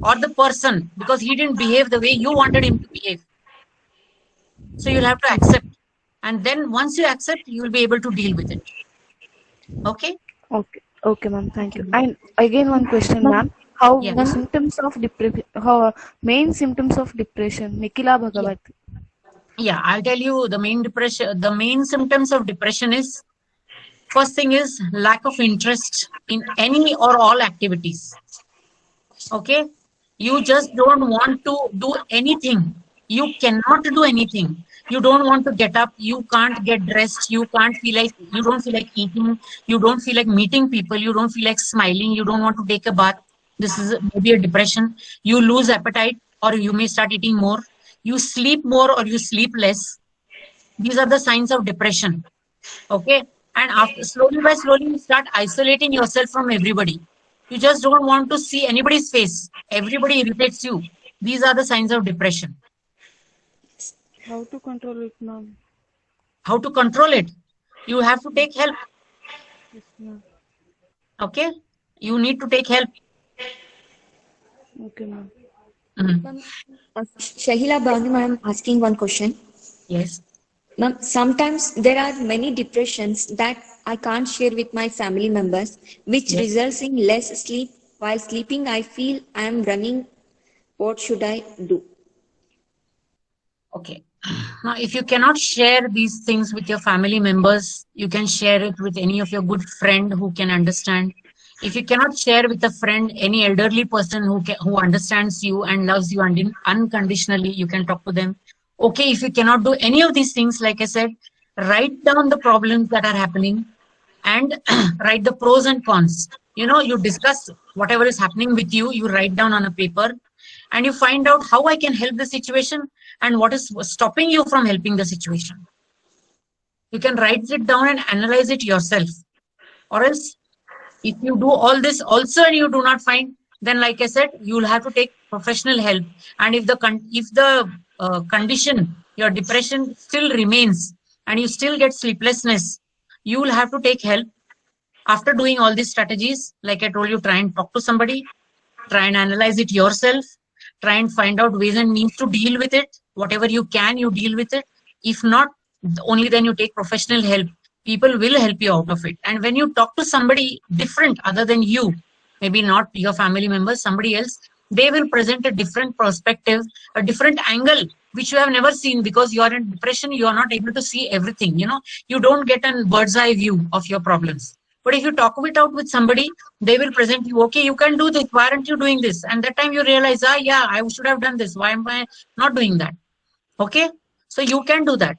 or the person because he didn't behave the way you wanted him to behave. So you'll have to accept. And then once you accept, you will be able to deal with it. Okay? Okay. Okay, ma'am. Thank you. And again, one question, ma'am. How Yeah. symptoms of depression? How main symptoms of depression? Nikhila Bhagavat. Yeah, I'll tell you the main symptoms of depression is, first thing is lack of interest in any or all activities. Okay? You just don't want to do anything. You cannot do anything. You don't want to get up. You can't get dressed. You don't feel like eating. You don't feel like meeting people. You don't feel like smiling. You don't want to take a bath. This is maybe a depression. You lose appetite or you may start eating more. You sleep more or you sleep less. These are the signs of depression. Okay? And after slowly by slowly, you start isolating yourself from everybody. You just don't want to see anybody's face. Everybody irritates you. These are the signs of depression. How to control it, ma'am? How to control it? You have to take help. Yes, ma'am. Okay? You need to take help. Okay, ma'am. Mhm. Shahila Bhanu, I am asking one question. Yes. Ma'am, sometimes there are many depressions that I can't share with my family members, which Yes. results in less sleep. While sleeping, I feel I am running. What should I do? Okay. Now, if you cannot share these things with your family members, you can share it with any of your good friend who can understand. If you cannot share with a friend, any elderly person who understands you and loves you unconditionally, you can talk to them. Okay, if you cannot do any of these things, like I said, write down the problems that are happening and write the pros and cons. You discuss whatever is happening with you, you write down on a paper and you find out how I can help the situation and what is stopping you from helping the situation. You can write it down and analyze it yourself. Or else, if you do all this also and you do not find, then like I said, you'll have to take professional help. And if the condition, your depression still remains and you still get sleeplessness, you will have to take help. After doing all these strategies, like I told you, try and talk to somebody, try and analyze it yourself, try and find out ways and means to deal with it. Whatever you can, you deal with it. If not, only then you take professional help. People will help you out of it. And when you talk to somebody different other than you, maybe not your family members, somebody else, they will present a different perspective, a different angle, which you have never seen, because you are in depression, you are not able to see everything. You don't get a bird's eye view of your problems. But if you talk it out with somebody, they will present you, okay, you can do this. Why aren't you doing this? And that time you realize, yeah, I should have done this. Why am I not doing that? Okay. So you can do that.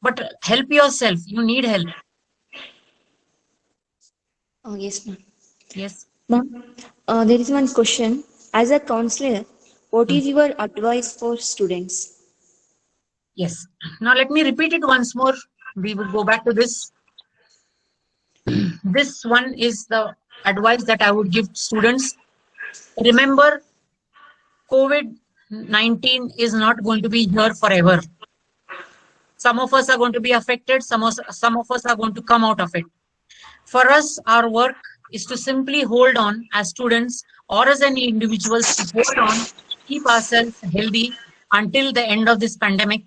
But help yourself. You need help. Oh, yes, ma'am. Yes. Ma'am, there is one question. As a counselor, what is your advice for students? Yes. Now let me repeat it once more. We will go back to this. This one is the advice that I would give students. Remember, COVID-19 is not going to be here forever. Some of us are going to be affected. Some of us are going to come out of it. For us, our work is to simply hold on as students or as any individuals, to hold on, keep ourselves healthy until the end of this pandemic,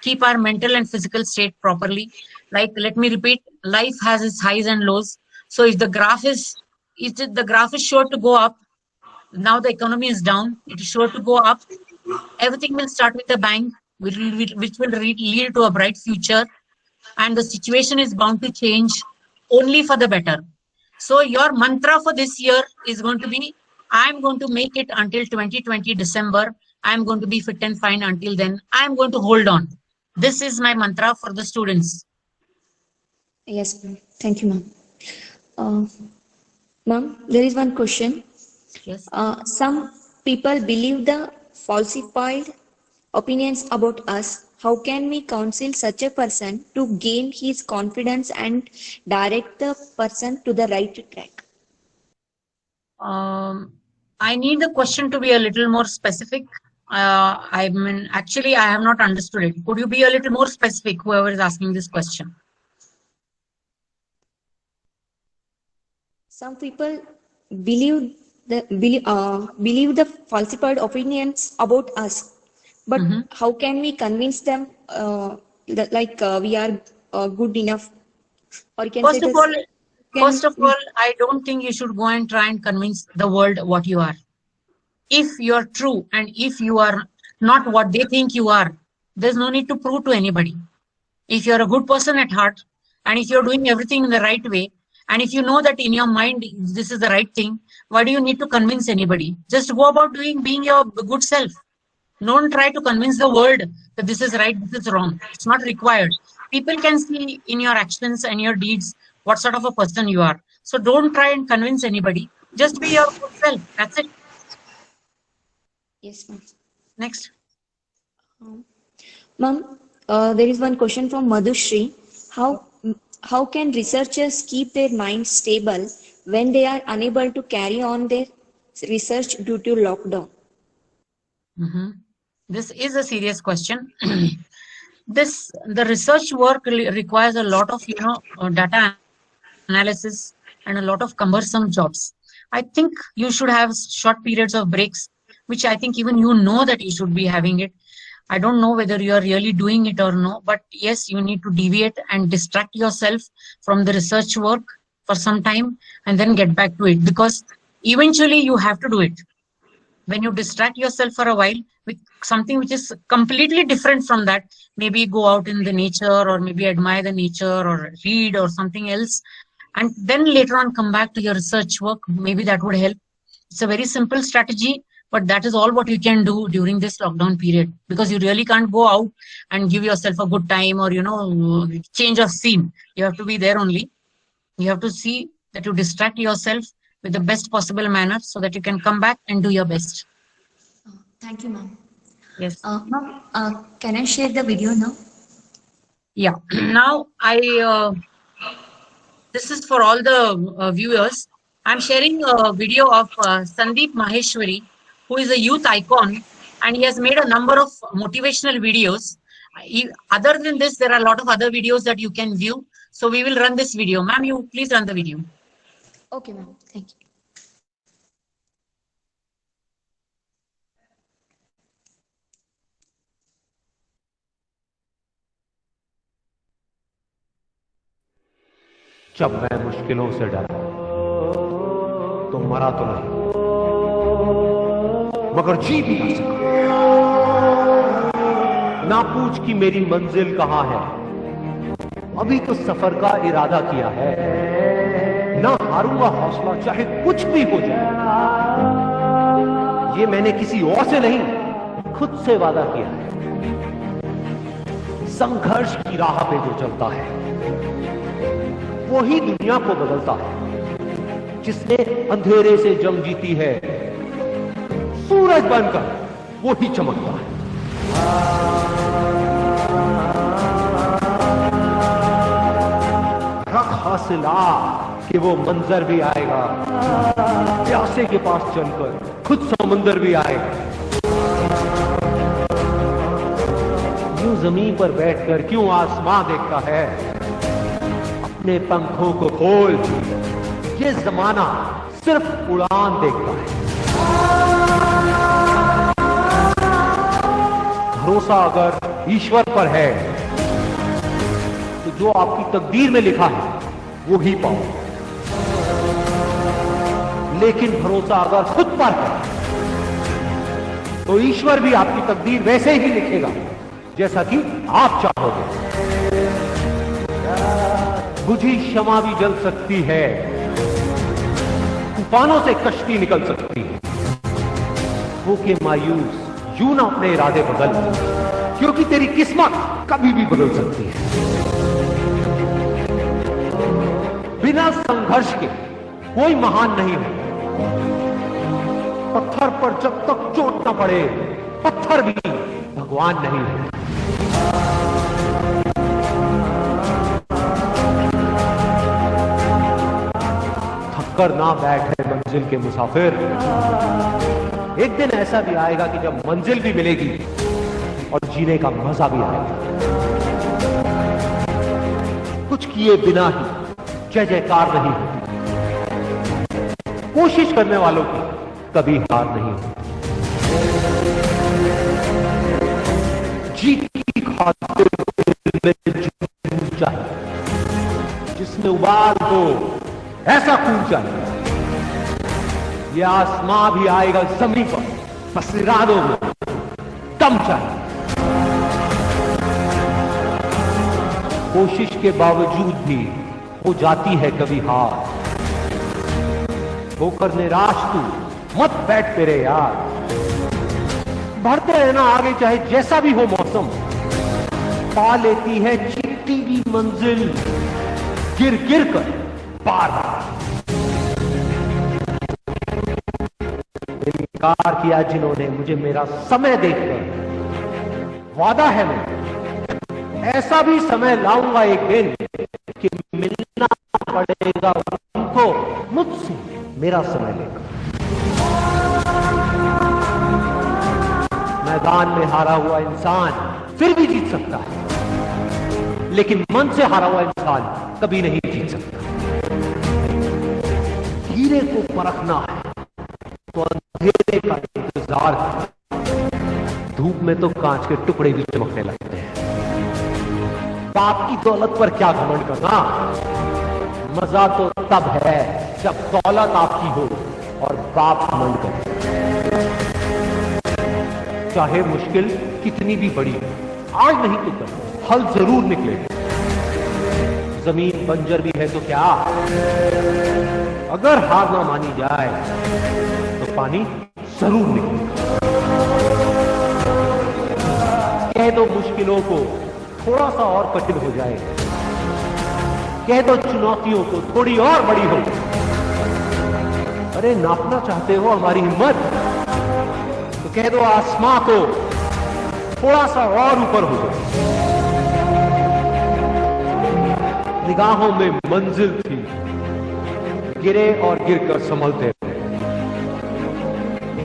keep our mental and physical state properly. Like, let me repeat, life has its highs and lows. So if the graph is sure to go up, now the economy is down, it is sure to go up. Everything will start with a bang, which will lead to a bright future. And the situation is bound to change only for the better. So your mantra for this year is going to be, I'm going to make it until 2020 December. I'm going to be fit and fine until then. I'm going to hold on. This is my mantra for the students. Yes, ma'am. Thank you, ma'am. Ma'am, there is one question. Yes. Some people believe the falsified opinions about us. How can we counsel such a person to gain his confidence and direct the person to the right track? I need the question to be a little more specific. Actually, I have not understood it. Could you be a little more specific, whoever is asking this question? Some people believe the falsified opinions about us, but how can we convince them that we are good enough? Or you can First of all, I don't think you should go and try and convince the world what you are. If you are true and if you are not what they think you are, there's no need to prove to anybody. If you're a good person at heart, and if you're doing everything in the right way, and if you know that in your mind this is the right thing, why do you need to convince anybody? Just go about being your good self. Don't try to convince the world that this is right, this is wrong. It's not required. People can see in your actions and your deeds what sort of a person you are. So don't try and convince anybody. Just be your good self. That's it. Yes, ma'am. Next. Ma'am, there is one question from Madhushri. How can researchers keep their minds stable when they are unable to carry on their research due to lockdown? This is a serious question. The research work requires a lot of data analysis and a lot of cumbersome jobs. I think you should have short periods of breaks, which I think even you know that you should be having it. I don't know whether you are really doing it or no, but yes, you need to deviate and distract yourself from the research work for some time and then get back to it, because eventually you have to do it. When you distract yourself for a while with something which is completely different from that, maybe go out in the nature or maybe admire the nature or read or something else, and then later on come back to your research work, maybe that would help. It's a very simple strategy, but that is all what you can do during this lockdown period, because you really can't go out and give yourself a good time or, change of scene. You have to be there only. You have to see that you distract yourself with the best possible manner so that you can come back and do your best. Thank you, ma'am. Yes. Ma'am, can I share the video now? Yeah. Now, this is for all the viewers. I'm sharing a video of Sandeep Maheshwari, who is a youth icon, and he has made a number of motivational videos. Other than this, there are a lot of other videos that you can view. So we will run this video. Ma'am, you please run the video. Okay, ma'am. Thank you. जब मैं मुश्किलों से डरा तो मरा तो नहीं, मगर जी भी ना सका। ना पूछ कि मेरी मंजिल कहां है, अभी तो सफर का इरादा किया है। ना हारूंगा हौसला चाहे कुछ भी हो जाए, ये मैंने किसी और से नहीं खुद से वादा किया है। संघर्ष की राह पे जो चलता है वही दुनिया को बदलता है। जिसने अंधेरे से जंग जीती है, सूरज बनकर वो ही चमकता है। रख हासिला कि वो मंजर भी आएगा, प्यासे के पास चलकर खुद समंदर भी आएगा। यूं जमीन पर बैठकर क्यों आसमां देखता है, अपने पंखों को खोल, ये जमाना सिर्फ उड़ान देखता है। भरोसा अगर ईश्वर पर है तो जो आपकी तकदीर में लिखा है वो ही पाओ, लेकिन भरोसा अगर खुद पर है तो ईश्वर भी आपकी तकदीर वैसे ही लिखेगा जैसा कि आप चाहोगे। बुझी शमा भी जल सकती है, तूफानों से कश्ती निकल सकती है। वो के मायूस यूं ना अपने इरादे बदल, क्योंकि तेरी किस्मत कभी भी बदल सकती है। बिना संघर्ष के कोई महान नहीं है। पत्थर पर जब तक चोट न पड़े, पत्थर भी भगवान नहीं है। थककर ना बैठे मंजिल के मुसाफिर, एक दिन ऐसा भी आएगा कि जब मंजिल भी मिलेगी और जीने का मजा भी आएगा। कुछ किए बिना ही जय जयकार नहीं होती, कोशिश करने वालों की कभी हार नहीं होती। जीत की खातिर में जुनून चाहिए, जिसमें उबाल हो ऐसा खून चाहिए। ये आसमां भी आएगा जमीन पर, बस इरादों में दम चाहिए। कोशिश के बावजूद भी हो जाती है कभी हार, होकर निराश तू मत बैठ तेरे यार। बढ़ते रहना आगे चाहे जैसा भी हो मौसम, पा लेती है चिट्टी भी मंजिल गिर गिर कर बार बार। इनकार किया जिन्होंने मुझे मेरा समय देखकर, वादा है मैं ऐसा भी समय लाऊंगा एक दिन कि मिलना पड़ेगा उनको मुझसे मेरा समय लेकर। मैदान में हारा हुआ इंसान फिर भी जीत सकता है, लेकिन मन से हारा हुआ इंसान कभी नहीं जीत सकता। हीरे को परखना है तो अंधेरे का इंतजार है। धूप में तो कांच के टुकड़े भी चमकने लगते हैं। बाप की दौलत पर क्या घमंड करना, मजा तो तब है जब दौलत आपकी हो और बाप घमंड करे। चाहे मुश्किल कितनी भी बड़ी हो, आज नहीं तो कल हल जरूर निकलेगा। जमीन बंजर भी है तो क्या, अगर हार ना मानी जाए तो पानी जरूर निकलेगा। कह दो मुश्किलों को थोड़ा सा और कठिन हो जाए, कह दो चुनौतियों को थोड़ी और बड़ी हो। अरे नापना चाहते हो हमारी हिम्मत, तो कह दो आसमां को थोड़ा सा और ऊपर हो जाए। निगाहों में मंजिल थी, गिरे और गिरकर संभलते रहे।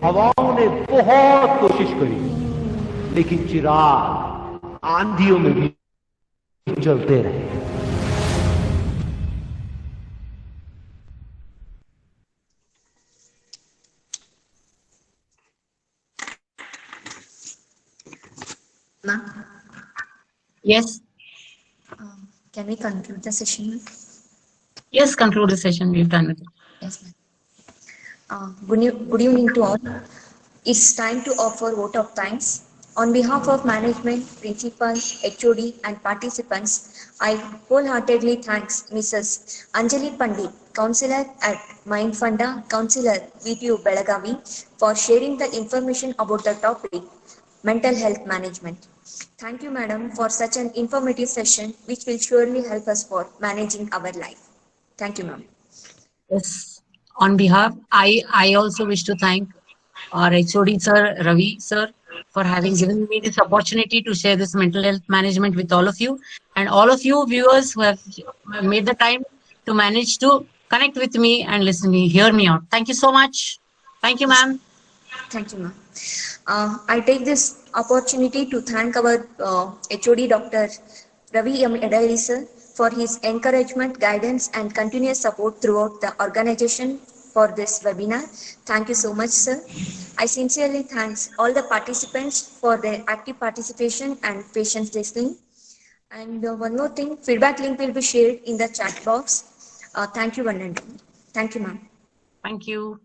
हवाओं ने बहुत कोशिश करी, लेकिन चिराग आंधियों में भी चलते रहे। Ma'am, Yes, can we conclude the session? yes, conclude the session. We've done with it. Yes, ma'am. Good evening to all. It's time to offer vote of thanks. On behalf of management, principal, HOD, and participants, I wholeheartedly thanks Mrs. Anjali Pandit, Councillor at Mindfunda, Councillor VTU Belagavi, for sharing the information about the topic mental health management. Thank you, madam, for such an informative session, which will surely help us for managing our life. Thank you, ma'am. Yes. On behalf, I also wish to thank our HOD sir, Ravi sir, for having given me this opportunity to share this mental health management with all of you, and all of you viewers who have made the time to manage to connect with me and listen me, hear me out. Thank you so much. Thank you, ma'am. Thank you, ma'am. I take this opportunity to thank our HOD Dr. Ravi M. Edali sir for his encouragement, guidance, and continuous support throughout the organization for this webinar. Thank you so much, sir. I sincerely thanks all the participants for their active participation and patient listening. And one more thing, feedback link will be shared in the chat box. Thank you, one and all. Thank you, ma'am. Thank you.